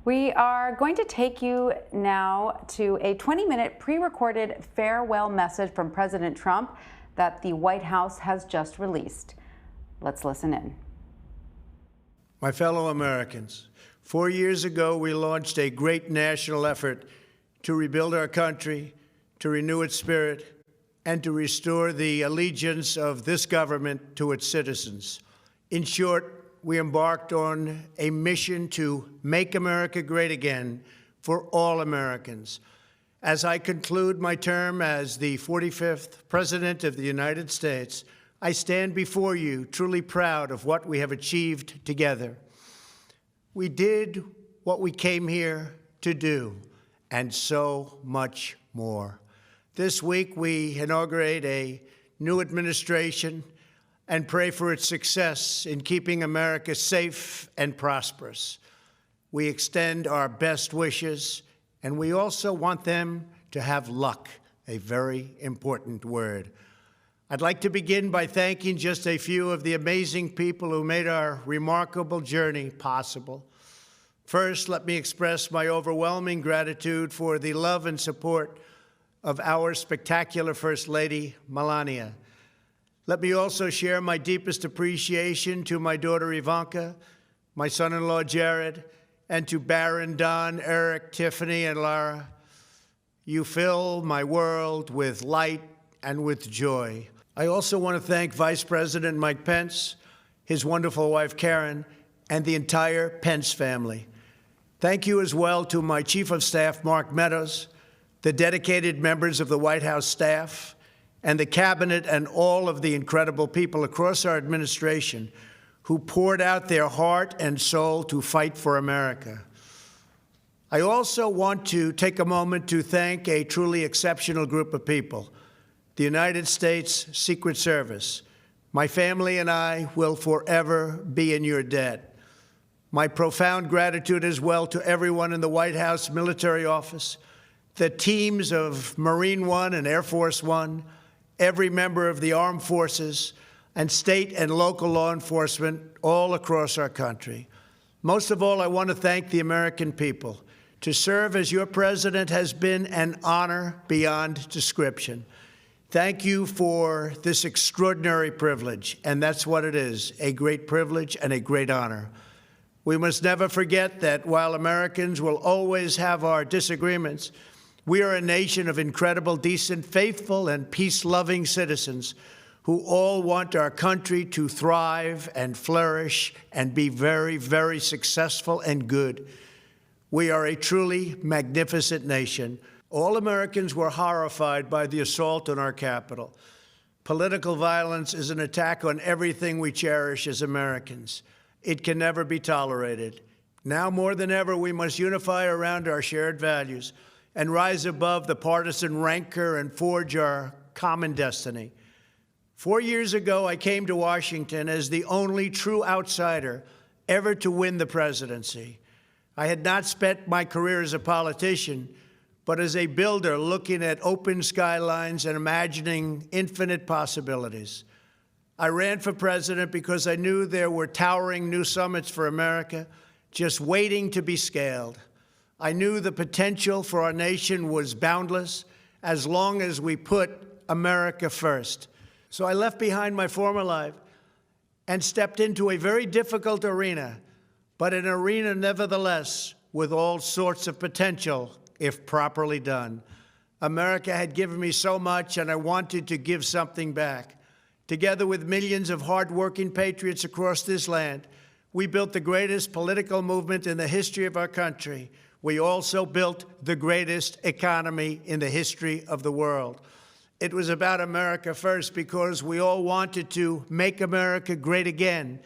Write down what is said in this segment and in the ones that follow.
We are going to take you now to a 20-minute pre-recorded farewell message from President Trump that the White House has just released. Let's listen in. My fellow Americans, 4 years ago, we launched a great national effort to rebuild our country, to renew its spirit, and to restore the allegiance of this government to its citizens. In short, we embarked on a mission to make America great again for all Americans. As I conclude my term as the 45th President of the United States, I stand before you truly proud of what we have achieved together. We did what we came here to do, and so much more. This week, we inaugurate a new administration and pray for its success in keeping America safe and prosperous. We extend our best wishes, and we also want them to have luck, a very important word. I'd like to begin by thanking just a few of the amazing people who made our remarkable journey possible. First, let me express my overwhelming gratitude for the love and support of our spectacular First Lady, Melania. Let me also share my deepest appreciation to my daughter Ivanka, my son-in-law Jared, and to Barron, Don, Eric, Tiffany, and Lara. You fill my world with light and with joy. I also want to thank Vice President Mike Pence, his wonderful wife Karen, and the entire Pence family. Thank you as well to my Chief of Staff, Mark Meadows, the dedicated members of the White House staff, and the Cabinet, and all of the incredible people across our administration who poured out their heart and soul to fight for America. I also want to take a moment to thank a truly exceptional group of people, the United States Secret Service. My family and I will forever be in your debt. My profound gratitude as well to everyone in the White House Military Office, the teams of Marine One and Air Force One, every member of the armed forces, and state and local law enforcement all across our country. Most of all, I want to thank the American people. To serve as your president has been an honor beyond description. Thank you for this extraordinary privilege, and that's what it is, a great privilege and a great honor. We must never forget that while Americans will always have our disagreements, we are a nation of incredible, decent, faithful, and peace-loving citizens who all want our country to thrive and flourish and be very, very successful and good. We are a truly magnificent nation. All Americans were horrified by the assault on our Capitol. Political violence is an attack on everything we cherish as Americans. It can never be tolerated. Now more than ever, we must unify around our shared values and rise above the partisan rancor and forge our common destiny. 4 years ago, I came to Washington as the only true outsider ever to win the presidency. I had not spent my career as a politician, but as a builder looking at open skylines and imagining infinite possibilities. I ran for president because I knew there were towering new summits for America just waiting to be scaled. I knew the potential for our nation was boundless as long as we put America first. So I left behind my former life and stepped into a very difficult arena, but an arena nevertheless with all sorts of potential if properly done. America had given me so much, and I wanted to give something back. Together with millions of hardworking patriots across this land, we built the greatest political movement in the history of our country. We also built the greatest economy in the history of the world. It was about America first because we all wanted to make America great again.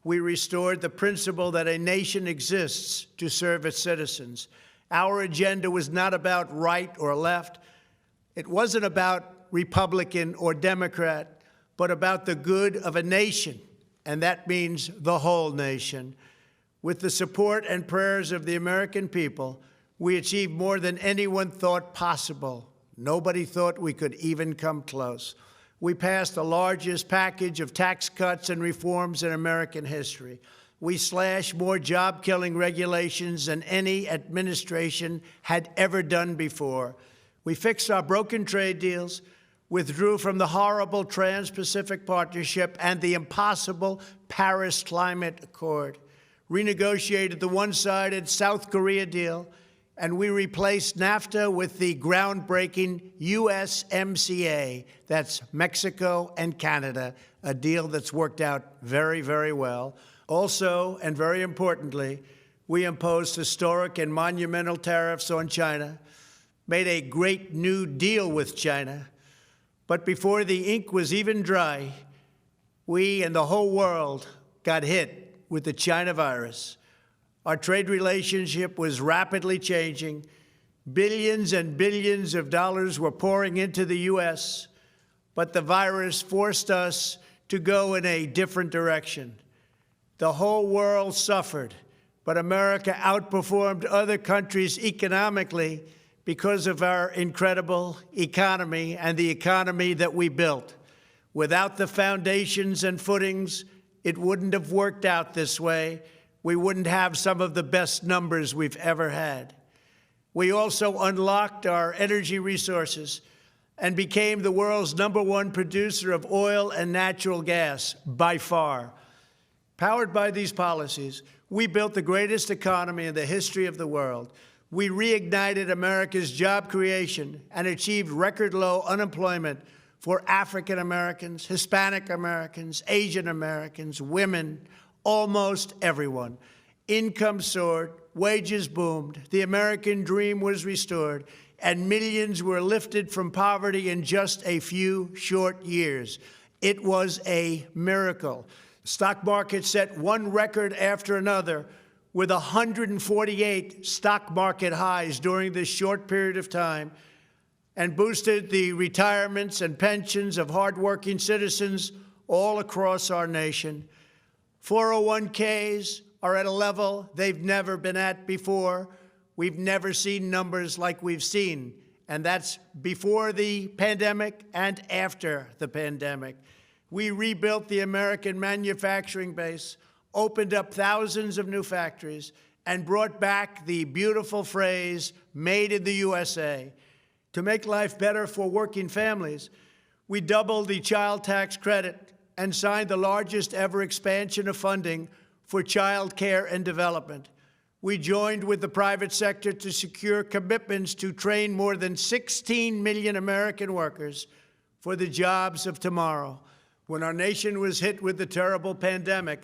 We restored the principle that a nation exists to serve its citizens. Our agenda was not about right or left. It wasn't about Republican or Democrat, but about the good of a nation, and that means the whole nation. With the support and prayers of the American people, we achieved more than anyone thought possible. Nobody thought we could even come close. We passed the largest package of tax cuts and reforms in American history. We slashed more job-killing regulations than any administration had ever done before. We fixed our broken trade deals, withdrew from the horrible Trans-Pacific Partnership and the impossible Paris Climate Accord, renegotiated the one-sided South Korea deal, and we replaced NAFTA with the groundbreaking USMCA. That's Mexico and Canada, a deal that's worked out very, very well. Also, and very importantly, we imposed historic and monumental tariffs on China, made a great new deal with China. But before the ink was even dry, we and the whole world got hit with the China virus. Our trade relationship was rapidly changing. Billions and billions of dollars were pouring into the U.S., but the virus forced us to go in a different direction. The whole world suffered, but America outperformed other countries economically because of our incredible economy and the economy that we built. Without the foundations and footings, it wouldn't have worked out this way. We wouldn't have some of the best numbers we've ever had. We also unlocked our energy resources and became the world's #1 producer of oil and natural gas, by far. Powered by these policies, we built the greatest economy in the history of the world. We reignited America's job creation and achieved record-low unemployment for African Americans, Hispanic Americans, Asian Americans, women, almost everyone. Income soared, wages boomed, the American dream was restored, and millions were lifted from poverty in just a few short years. It was a miracle. Stock market set one record after another, with 148 stock market highs during this short period of time, and boosted the retirements and pensions of hardworking citizens all across our nation. 401ks are at a level they've never been at before. We've never seen numbers like we've seen, and that's before the pandemic and after the pandemic. We rebuilt the American manufacturing base, opened up thousands of new factories, and brought back the beautiful phrase, made in the USA. To make life better for working families, we doubled the child tax credit and signed the largest ever expansion of funding for child care and development. We joined with the private sector to secure commitments to train more than 16 million American workers for the jobs of tomorrow. When our nation was hit with the terrible pandemic,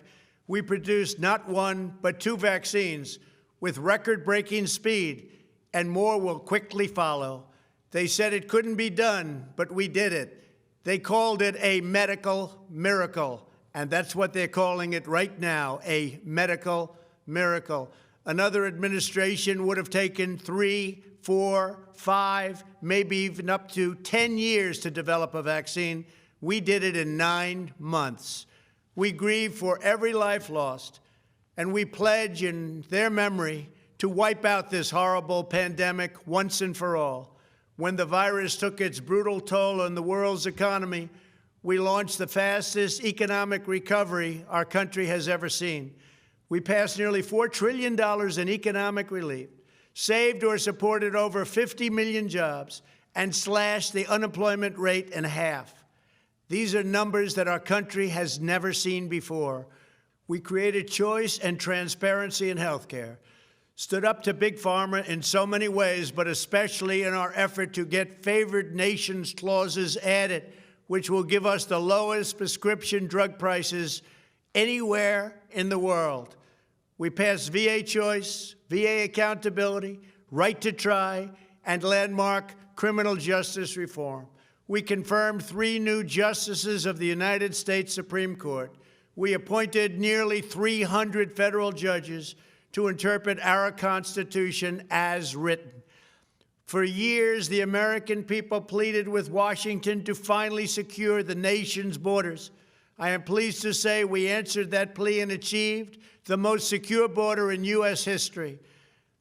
we produced not one, but 2 vaccines with record-breaking speed, and more will quickly follow. They said it couldn't be done, but we did it. They called it a medical miracle, and that's what they're calling it right now, a medical miracle. Another administration would have taken 3, 4, 5, maybe even up to 10 years to develop a vaccine. We did it in 9 months. We grieve for every life lost, and we pledge in their memory to wipe out this horrible pandemic once and for all. When the virus took its brutal toll on the world's economy, we launched the fastest economic recovery our country has ever seen. We passed nearly $4 trillion in economic relief, saved or supported over 50 million jobs, and slashed the unemployment rate in half. These are numbers that our country has never seen before. We created choice and transparency in health care, stood up to Big Pharma in so many ways, but especially in our effort to get favored nations clauses added, which will give us the lowest prescription drug prices anywhere in the world. We passed VA choice, VA accountability, right to try, and landmark criminal justice reform. We confirmed 3 new justices of the United States Supreme Court. We appointed nearly 300 federal judges to interpret our Constitution as written. For years, the American people pleaded with Washington to finally secure the nation's borders. I am pleased to say we answered that plea and achieved the most secure border in U.S. history.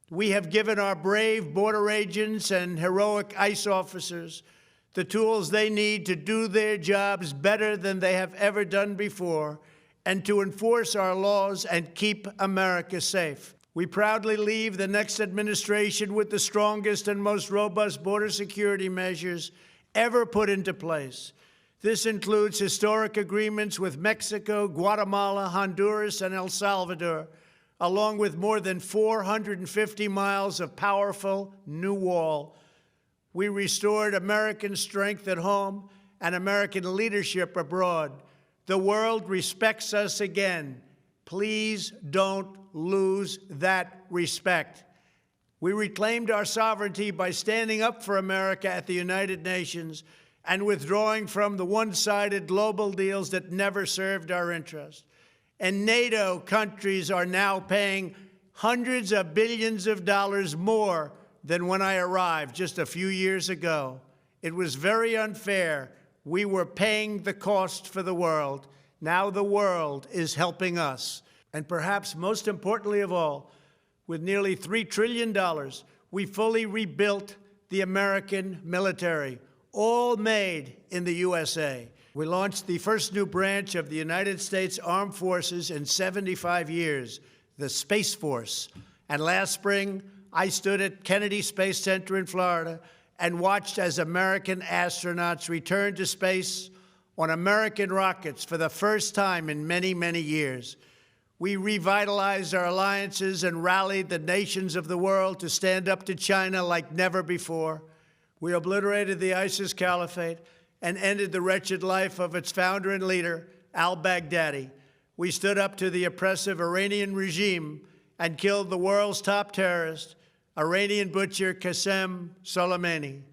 We have given our brave border agents and heroic ICE officers the tools they need to do their jobs better than they have ever done before, and to enforce our laws and keep America safe. We proudly leave the next administration with the strongest and most robust border security measures ever put into place. This includes historic agreements with Mexico, Guatemala, Honduras, and El Salvador, along with more than 450 miles of powerful new wall. We restored American strength at home and American leadership abroad. The world respects us again. Please don't lose that respect. We reclaimed our sovereignty by standing up for America at the United Nations and withdrawing from the one-sided global deals that never served our interest. And NATO countries are now paying hundreds of billions of dollars more than when I arrived just a few years ago. It was very unfair. We were paying the cost for the world. Now the world is helping us. And perhaps most importantly of all, with nearly $3 trillion, we fully rebuilt the American military, all made in the USA. We launched the first new branch of the United States Armed Forces in 75 years, the Space Force. And last spring, I stood at Kennedy Space Center in Florida and watched as American astronauts returned to space on American rockets for the first time in many, many years. We revitalized our alliances and rallied the nations of the world to stand up to China like never before. We obliterated the ISIS caliphate and ended the wretched life of its founder and leader, al-Baghdadi. We stood up to the oppressive Iranian regime and killed the world's top terrorist, Iranian butcher Qasem Soleimani.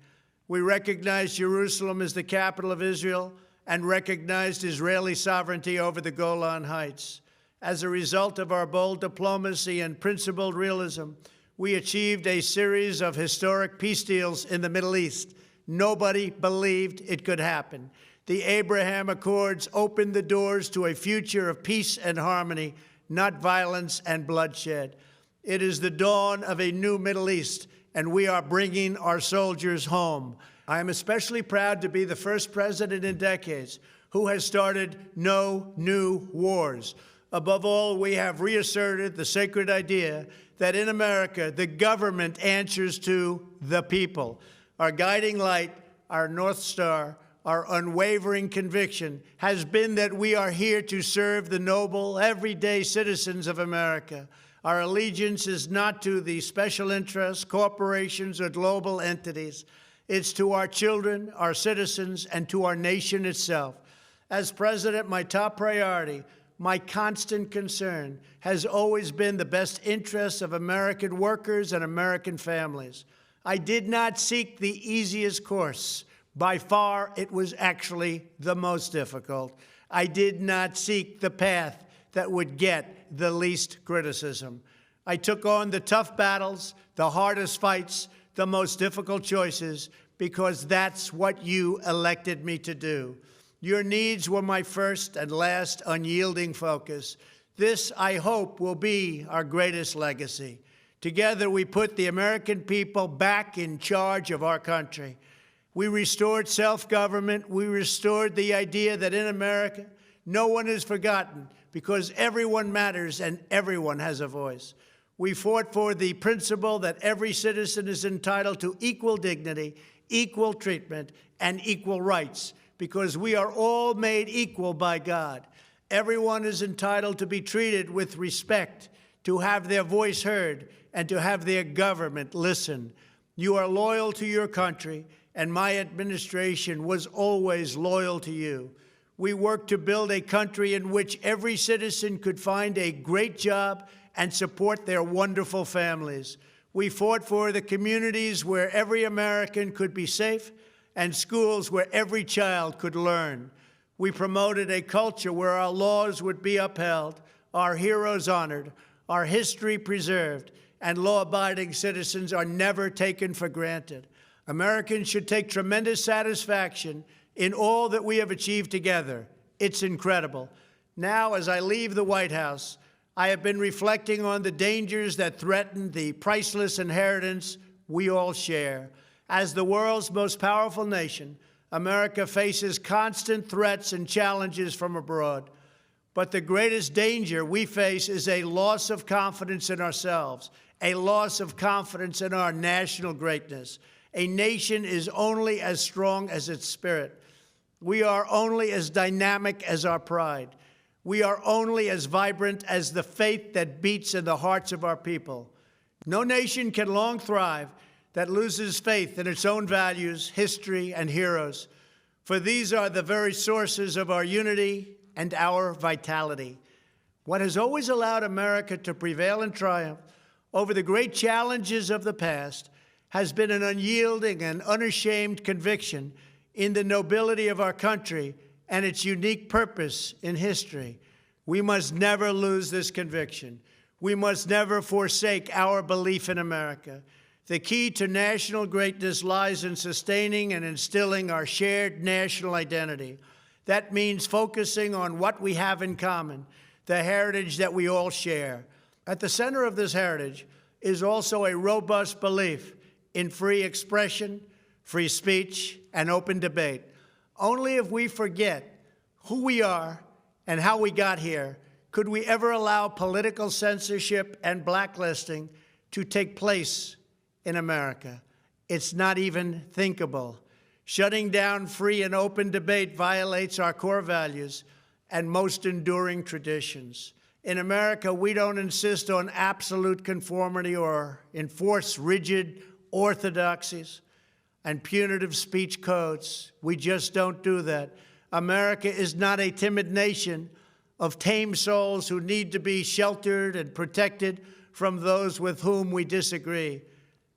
We recognized Jerusalem as the capital of Israel and recognized Israeli sovereignty over the Golan Heights. As a result of our bold diplomacy and principled realism, we achieved a series of historic peace deals in the Middle East. Nobody believed it could happen. The Abraham Accords opened the doors to a future of peace and harmony, not violence and bloodshed. It is the dawn of a new Middle East, and we are bringing our soldiers home. I am especially proud to be the first president in decades who has started no new wars. Above all, we have reasserted the sacred idea that in America, the government answers to the people. Our guiding light, our North Star, our unwavering conviction has been that we are here to serve the noble, everyday citizens of America. Our allegiance is not to the special interests, corporations, or global entities. It's to our children, our citizens, and to our nation itself. As president, my top priority, my constant concern, has always been the best interests of American workers and American families. I did not seek the easiest course. By far, it was actually the most difficult. I did not seek the path that would get the least criticism. I took on the tough battles, the hardest fights, the most difficult choices, because that's what you elected me to do. Your needs were my first and last unyielding focus. This, I hope, will be our greatest legacy. Together, we put the American people back in charge of our country. We restored self-government. We restored the idea that in America, no one is forgotten because everyone matters and everyone has a voice. We fought for the principle that every citizen is entitled to equal dignity, equal treatment, and equal rights, because we are all made equal by God. Everyone is entitled to be treated with respect, to have their voice heard, and to have their government listen. You are loyal to your country, and my administration was always loyal to you. We worked to build a country in which every citizen could find a great job and support their wonderful families. We fought for the communities where every American could be safe and schools where every child could learn. We promoted a culture where our laws would be upheld, our heroes honored, our history preserved, and law-abiding citizens are never taken for granted. Americans should take tremendous satisfaction in all that we have achieved together. It's incredible. Now, as I leave the White House, I have been reflecting on the dangers that threaten the priceless inheritance we all share. As the world's most powerful nation, America faces constant threats and challenges from abroad. But the greatest danger we face is a loss of confidence in ourselves, a loss of confidence in our national greatness. A nation is only as strong as its spirit. We are only as dynamic as our pride. We are only as vibrant as the faith that beats in the hearts of our people. No nation can long thrive that loses faith in its own values, history, and heroes, for these are the very sources of our unity and our vitality. What has always allowed America to prevail and triumph over the great challenges of the past has been an unyielding and unashamed conviction in the nobility of our country and its unique purpose in history. We must never lose this conviction. We must never forsake our belief in America. The key to national greatness lies in sustaining and instilling our shared national identity. That means focusing on what we have in common, the heritage that we all share. At the center of this heritage is also a robust belief in free expression, free speech, and open debate. Only if we forget who we are and how we got here could we ever allow political censorship and blacklisting to take place in America. It's not even thinkable. Shutting down free and open debate violates our core values and most enduring traditions. In America, we don't insist on absolute conformity or enforce rigid orthodoxies and punitive speech codes. We just don't do that. America is not a timid nation of tame souls who need to be sheltered and protected from those with whom we disagree.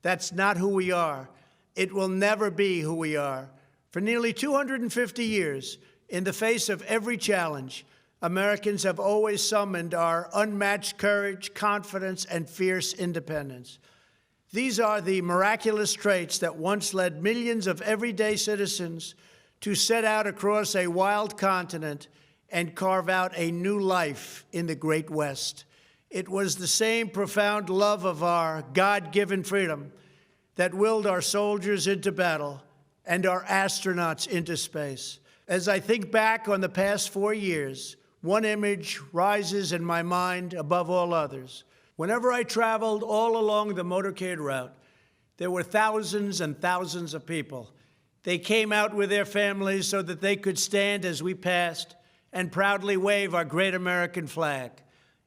That's not who we are. It will never be who we are. For nearly 250 years, in the face of every challenge, Americans have always summoned our unmatched courage, confidence, and fierce independence. These are the miraculous traits that once led millions of everyday citizens to set out across a wild continent and carve out a new life in the Great West. It was the same profound love of our God-given freedom that willed our soldiers into battle and our astronauts into space. As I think back on the past 4 years, one image rises in my mind above all others. Whenever I traveled all along the motorcade route, there were thousands and thousands of people. They came out with their families so that they could stand as we passed and proudly wave our great American flag.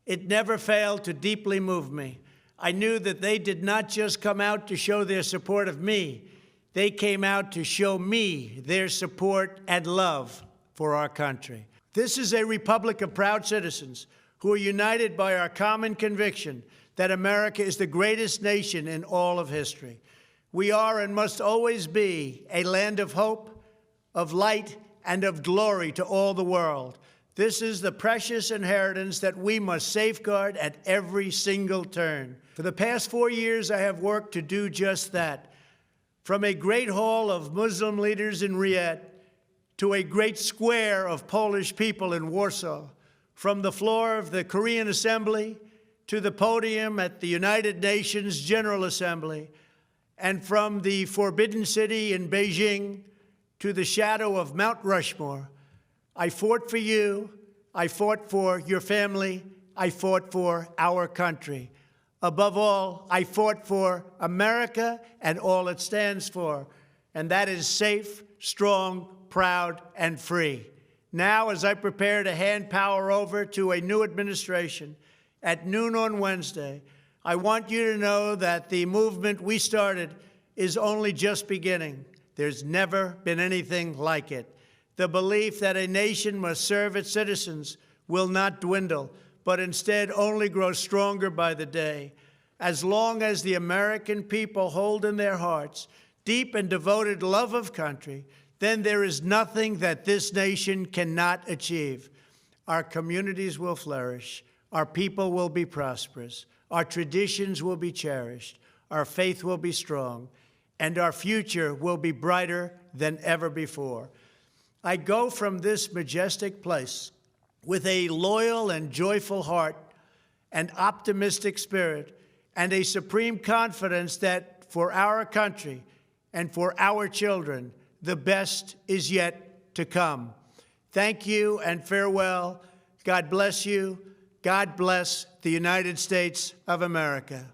It never failed to deeply move me. I knew that they did not just come out to show their support of me. They came out to show me their support and love for our country. This is a republic of proud citizens who are united by our common conviction that America is the greatest nation in all of history. We are and must always be a land of hope, of light, and of glory to all the world. This is the precious inheritance that we must safeguard at every single turn. For the past 4 years, I have worked to do just that. From a great hall of Muslim leaders in Riyadh to a great square of Polish people in Warsaw, from the floor of the Korean Assembly to the podium at the United Nations General Assembly, and from the Forbidden City in Beijing to the shadow of Mount Rushmore, I fought for you, I fought for your family, I fought for our country. Above all, I fought for America and all it stands for, and that is safe, strong, proud, and free. Now, as I prepare to hand power over to a new administration at noon on Wednesday, I want you to know that the movement we started is only just beginning. There's never been anything like it. The belief that a nation must serve its citizens will not dwindle, but instead only grow stronger by the day. As long as the American people hold in their hearts deep and devoted love of country, then there is nothing that this nation cannot achieve. Our communities will flourish, our people will be prosperous, our traditions will be cherished, our faith will be strong, and our future will be brighter than ever before. I go from this majestic place with a loyal and joyful heart, an optimistic spirit, and a supreme confidence that for our country and for our children, the best is yet to come. Thank you and farewell. God bless you. God bless the United States of America.